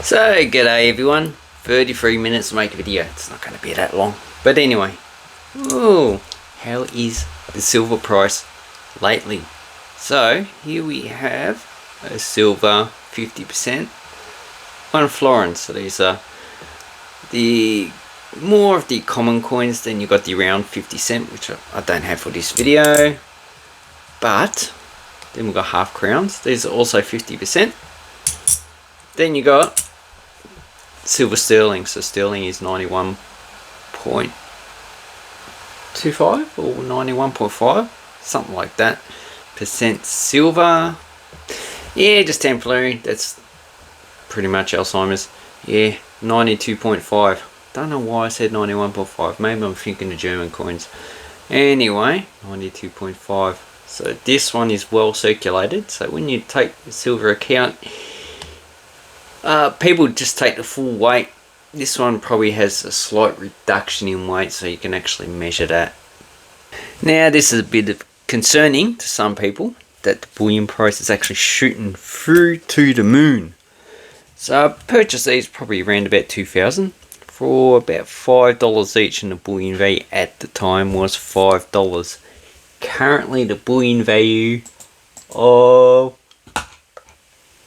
So, g'day everyone. 33 minutes to make a video. It's not going to be that long. But anyway. Ooh, how is the silver price lately? So, here we have a silver 50% on florins. So these are the more of the common coins. Then you got the round 50 cent, which I don't have for this video. But then we've got half crowns. These are also 50%. Then you got silver sterling. So sterling is 91.25 or 91.5, something like that percent silver. Yeah, just temporary. That's pretty much Alzheimer's. Yeah, 92.5. Don't know why I said 91.5. Maybe I'm thinking of German coins. Anyway, 92.5. So this one is well circulated. So when you take the silver account, people just take the full weight. This one probably has a slight reduction in weight, so you can actually measure that. Now this is a bit of concerning to some people, that the bullion price is actually shooting through to the moon. So I purchased these probably around about 2000 for about $5 each, and the bullion value at the time was $5. Currently the bullion value of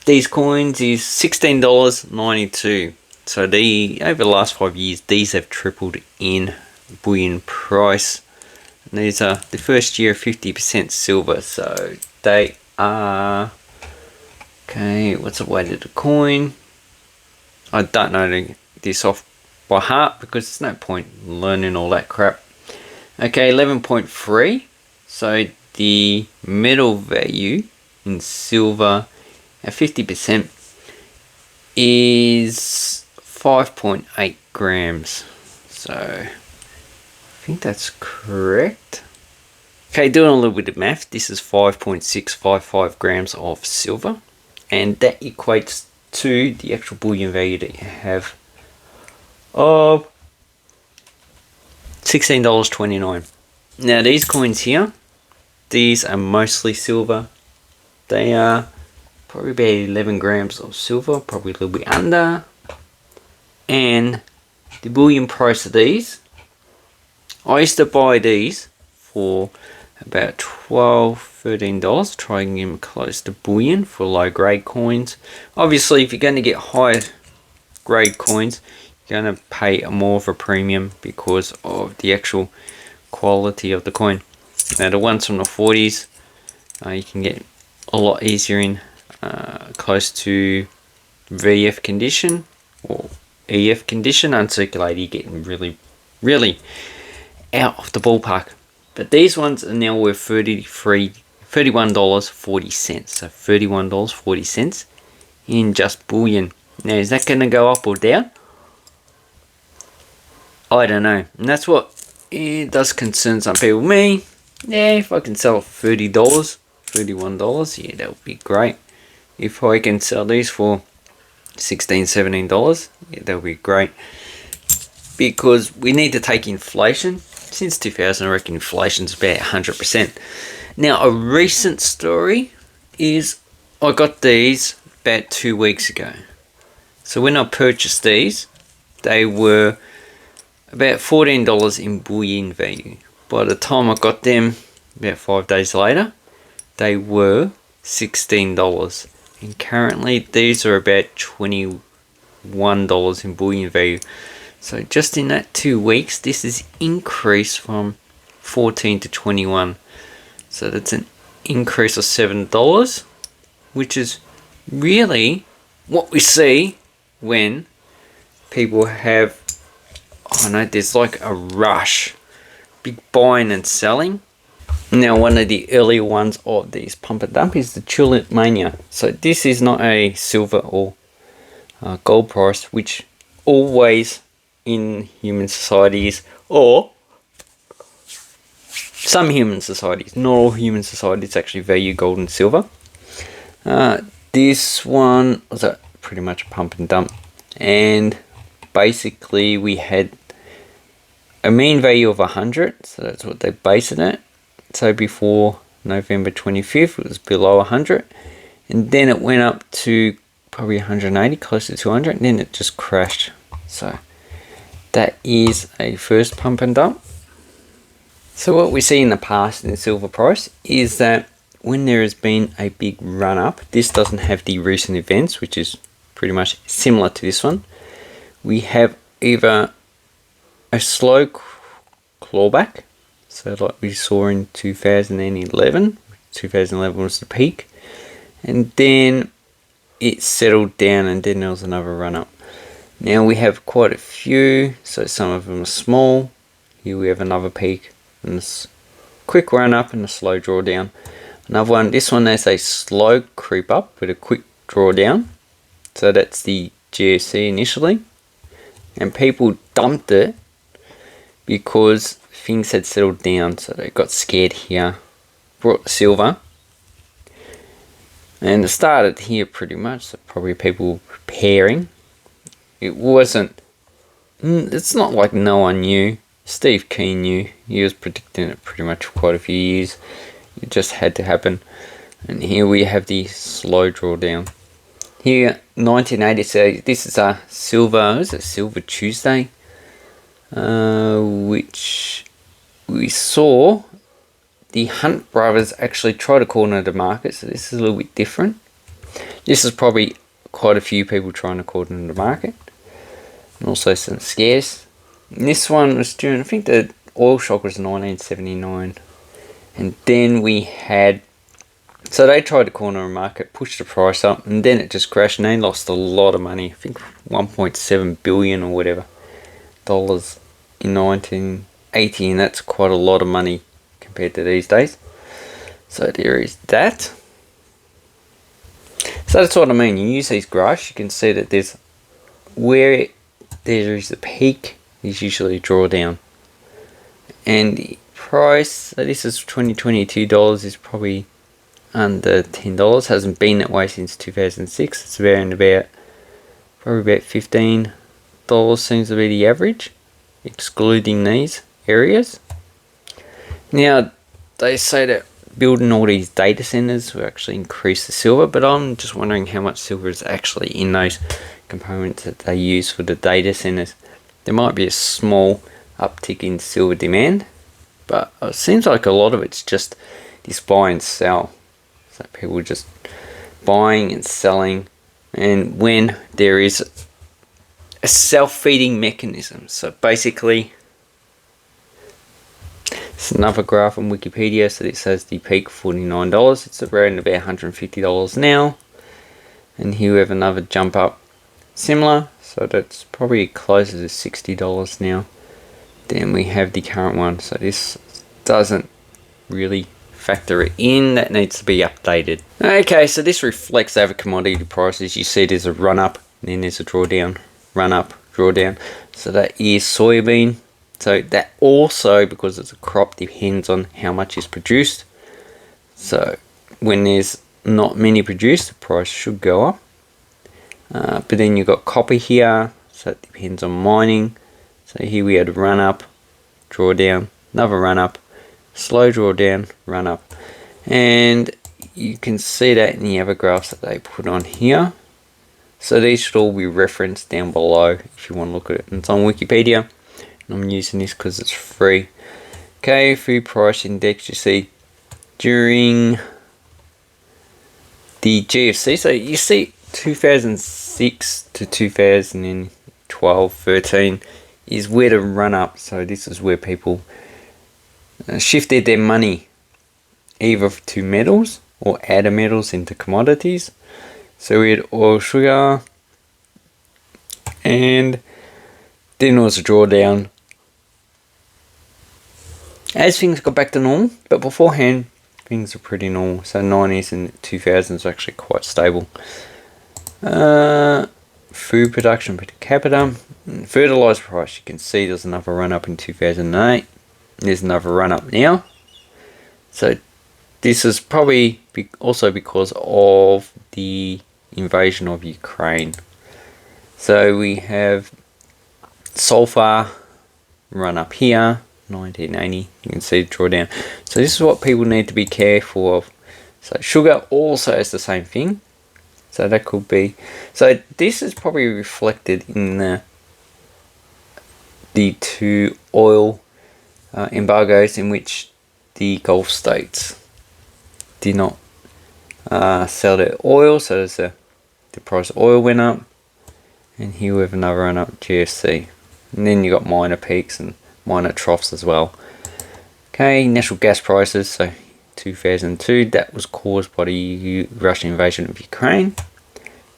these coins is $16.92. So over the last 5 years, these have tripled in bullion price. And these are the first year 50% silver. So they are, okay, what's the weight of the coin? I don't know this off by heart because there's no point learning all that crap. Okay, 11.3. So the metal value in silver at 50% is 5.8 grams. So I think that's correct. Okay, doing a little bit of math, this is 5.655 grams of silver, and that equates to the actual bullion value that you have of $16.29. Now these coins here, these are mostly silver. They are probably about 11 grams of silver, probably a little bit under. And the bullion price of these, I used to buy these for about $12–13, try and get them close to bullion for low grade coins. Obviously if you're going to get high grade coins, you're going to pay more of a premium because of the actual quality of the coin. Now the ones from the 40s, you can get a lot easier in close to VF condition or EF condition. Uncirculated, you're getting really out of the ballpark. But these ones are now worth $31.40. So $31.40 in just bullion. Now is that going to go up or down? I don't know. And that's what it does concern some people. Me, yeah, if I can sell $30, $31, yeah, that would be great. If I can sell these for $16–17, yeah, that would be great. Because we need to take inflation. Since 2000, I reckon inflation's about 100%. Now, a recent story is I got these about 2 weeks ago. So when I purchased these, they were about $14 in bullion value. By the time I got them, about 5 days later, they were $16. And currently these are about $21 in bullion value. So just in that 2 weeks, this has increased from 14 to 21. So that's an increase of $7, which is really what we see when people have, I know, there's like a rush, big buying and selling. Now one of the earlier ones of these pump and dump is the Tulip Mania. So this is not a silver or gold price, which always in human societies, or some human societies, not all human societies actually value gold and silver. This one was pretty much a pump and dump, and basically we had a mean value of 100, so that's what they base it at. So before November 25th it was below 100, and then it went up to probably 180, close to 200, and then it just crashed. So that is a first pump and dump. So what we see in the past in the silver price is that when there has been a big run up, this doesn't have the recent events, which is pretty much similar to this one. We have either a slow clawback, so like we saw in 2011. 2011 was the peak, and then it settled down, and then there was another run up. Now we have quite a few, so some of them are small. Here we have another peak, and this quick run up and a slow drawdown. Another one, this one there's a slow creep up with a quick drawdown. So that's the GFC initially. And people dumped it because things had settled down. So they got scared here. Brought the silver. And it started here pretty much. So probably people were preparing. It wasn't, it's not like no one knew. Steve Keen knew. He was predicting it pretty much for quite a few years. It just had to happen. And here we have the slow drawdown. Here, 1980, so this is a silver, is it Silver Tuesday? Which we saw the Hunt brothers actually try to corner the market, so this is a little bit different. This is probably quite a few people trying to corner the market. And also some scares. And this one was during, I think the oil shock was 1979. And then we had, so they tried to corner a market, pushed the price up, and then it just crashed, and they lost a lot of money. I think 1.7 billion or whatever dollars in 1980, and that's quite a lot of money compared to these days. So there is that. So that's what I mean. You use these graphs, you can see that there's where there is a peak is usually a drawdown, and the price, so this is $2022, is probably under $10. Hasn't been that way since 2006. It's around about probably about $15 seems to be the average, excluding these areas. Now they say that building all these data centers will actually increase the silver, but I'm just wondering how much silver is actually in those components that they use for the data centers. There might be a small uptick in silver demand, but it seems like a lot of it's just this buy and sell. So people just buying and selling, and when there is a self-feeding mechanism. So basically, it's another graph on Wikipedia. So this says the peak $49. It's around about $150 now, and here we have another jump up, similar. So that's probably closer to $60 now. Then we have the current one. So this doesn't really factor it in. That needs to be updated. Okay, so this reflects over commodity prices. You see there's a run up, and then there's a drawdown, run up, drawdown. So that is soybean. So that also, because it's a crop, depends on how much is produced. So when there's not many produced, the price should go up. But then you've got copper here, so it depends on mining. So here we had a run up, drawdown, another run up, slow drawdown, run up. And you can see that in the other graphs that they put on here. So these should all be referenced down below if you want to look at it. And it's on Wikipedia. And I'm using this because it's free. Okay, food price index, you see during the GFC. So you see 2006 to 2012, 13 is where to run up. So this is where people shifted their money either to metals or out of metals into commodities. So we had oil, sugar, and then there was a drawdown as things got back to normal, but beforehand things are pretty normal. So 90s and 2000s are actually quite stable. Food production per capita, fertilizer price, you can see there's another run up in 2008. There's another run up now. So this is probably also because of the invasion of Ukraine. So we have sulfur run up here, 1980. You can see the drawdown. So this is what people need to be careful of. So sugar also has the same thing. So that could be. So this is probably reflected in the two oil embargoes in which the Gulf states did not sell their oil. So the price of oil went up. And here we have another run up, GFC. And then you got minor peaks and minor troughs as well. Okay, natural gas prices. So 2002, that was caused by the Russian invasion of Ukraine.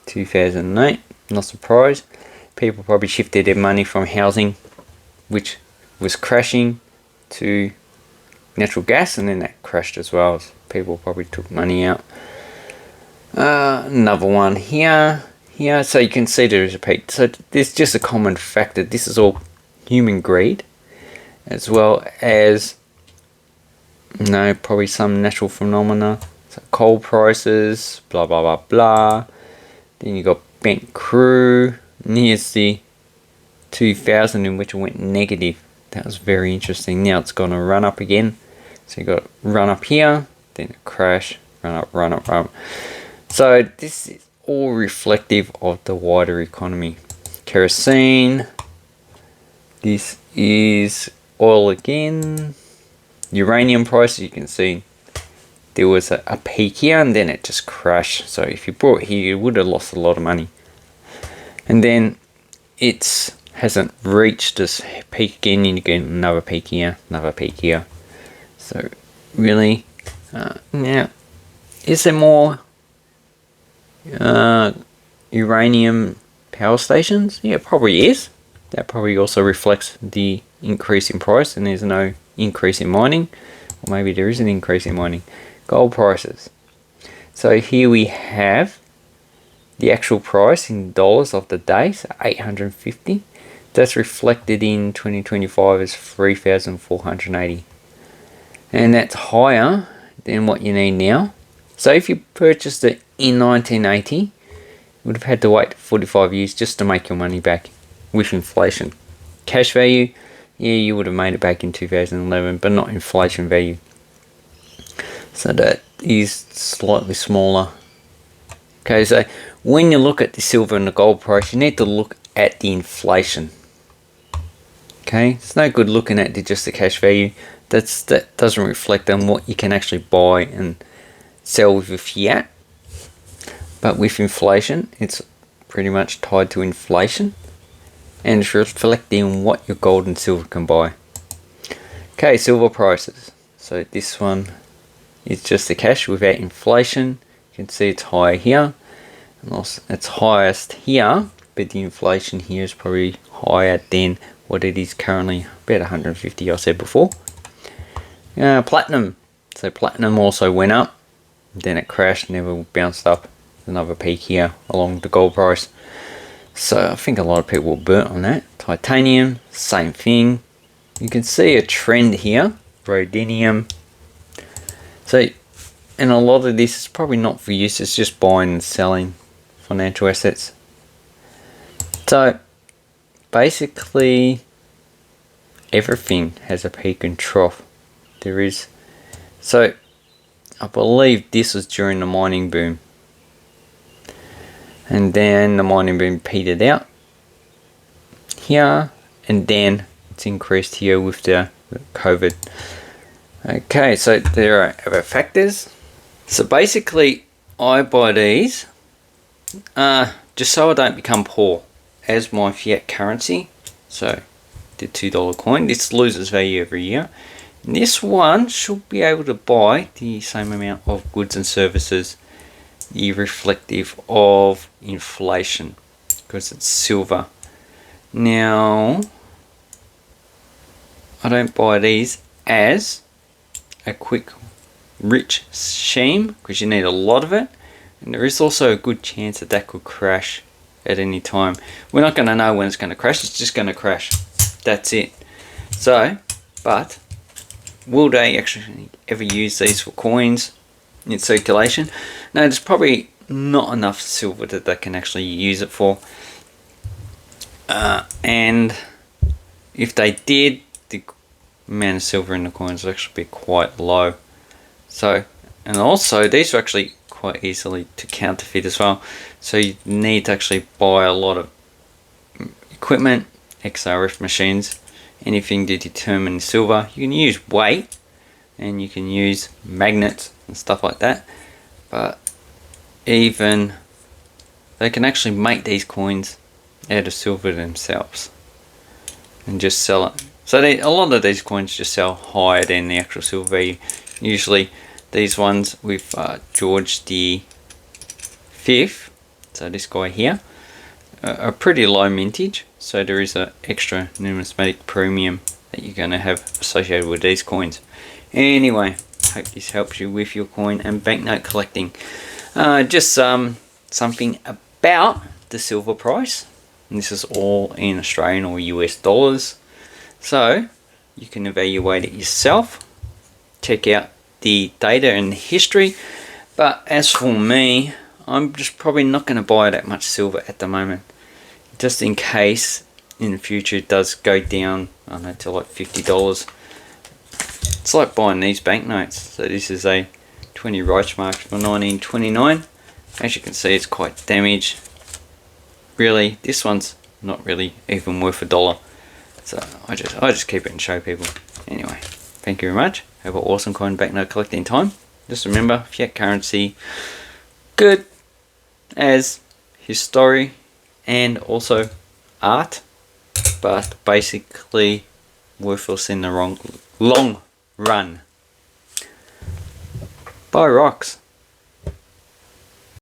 2008, not surprised. People probably shifted their money from housing, which was crashing, to natural gas, and then that crashed as well. So people probably took money out. Another one here. So you can see there is a peak. So there's just a common factor. This is all human greed, as well as probably some natural phenomena. So coal prices, blah blah blah blah. Then you got bent crew. And here's the 2000 in which it went negative. That was very interesting. Now it's going to run up again. So you got run up here, then a crash, run up, run up, run up. So this is all reflective of the wider economy. Kerosene. This is oil again. Uranium price, you can see there was a peak here and then it just crashed. So if you bought here, you would have lost a lot of money. And then it hasn't reached this peak again, and you get another peak here, another peak here. So really, now, is there more uranium power stations? Yeah, probably is. That probably also reflects the increase in price, and there's no increase in mining, or maybe there is an increase in mining. Gold prices. So here we have the actual price in dollars of the day, so 850. That's reflected in 2025 as 3,480, and that's higher than what you need now. So if you purchased it in 1980, you would have had to wait 45 years just to make your money back with inflation. Cash value, yeah, you would have made it back in 2011, but not inflation value. So that is slightly smaller. Okay, so when you look at the silver and the gold price, you need to look at the inflation. Okay, it's no good looking at just the cash value. That doesn't reflect on what you can actually buy and sell with a fiat. But with inflation, it's pretty much tied to inflation, and it's reflecting what your gold and silver can buy. Okay, silver prices. So this one is just the cash without inflation. You can see it's higher here, and also it's highest here, but the inflation here is probably higher than what it is currently, about 150 I said before. Platinum. So platinum also went up, then it crashed, never bounced up. Another peak here along the gold price. So I think a lot of people were burnt on that. Titanium, same thing. You can see a trend here. Rhodium. So, and a lot of this is probably not for use, it's just buying and selling financial assets. So basically everything has a peak and trough. There is. So I believe this was during the mining boom. And then the mining boom petered out here, and then it's increased here with the COVID. Okay, so there are other factors. So basically, I buy these just so I don't become poor as my fiat currency. So the $2 coin, this loses value every year. And this one should be able to buy the same amount of goods and services, reflective of inflation, because it's silver. Now, I don't buy these as a quick rich scheme, because you need a lot of it, and there is also a good chance that could crash at any time. We're not going to know when it's going to crash, it's just going to crash. That's it. So, but will they actually ever use these for coins in circulation? No, there's probably not enough silver that they can actually use it for. And if they did, the amount of silver in the coins would actually be quite low. So, and also these are actually quite easily to counterfeit as well. So you need to actually buy a lot of equipment, XRF machines, anything to determine silver. You can use weight and you can use magnets and stuff like that, but even they can actually make these coins out of silver themselves and just sell it. So a lot of these coins just sell higher than the actual silver value. Usually these ones with George the 5th, so this guy here, are pretty low mintage, so there is an extra numismatic premium that you're going to have associated with these coins. Anyway, hope this helps you with your coin and banknote collecting. Just something about the silver price, and this is all in Australian or US dollars, so you can evaluate it yourself, check out the data and the history. But as for me, I'm just probably not going to buy that much silver at the moment, just in case in the future it does go down, I don't know, to like $50. It's like buying these banknotes. So this is a 20 Reichsmark from 1929. As you can see, it's quite damaged. Really, this one's not really even worth $1. So I just keep it and show people. Anyway, thank you very much. Have an awesome coin banknote collecting time. Just remember, fiat currency, good as history and also art, but basically worthless in the long run. Buy rocks.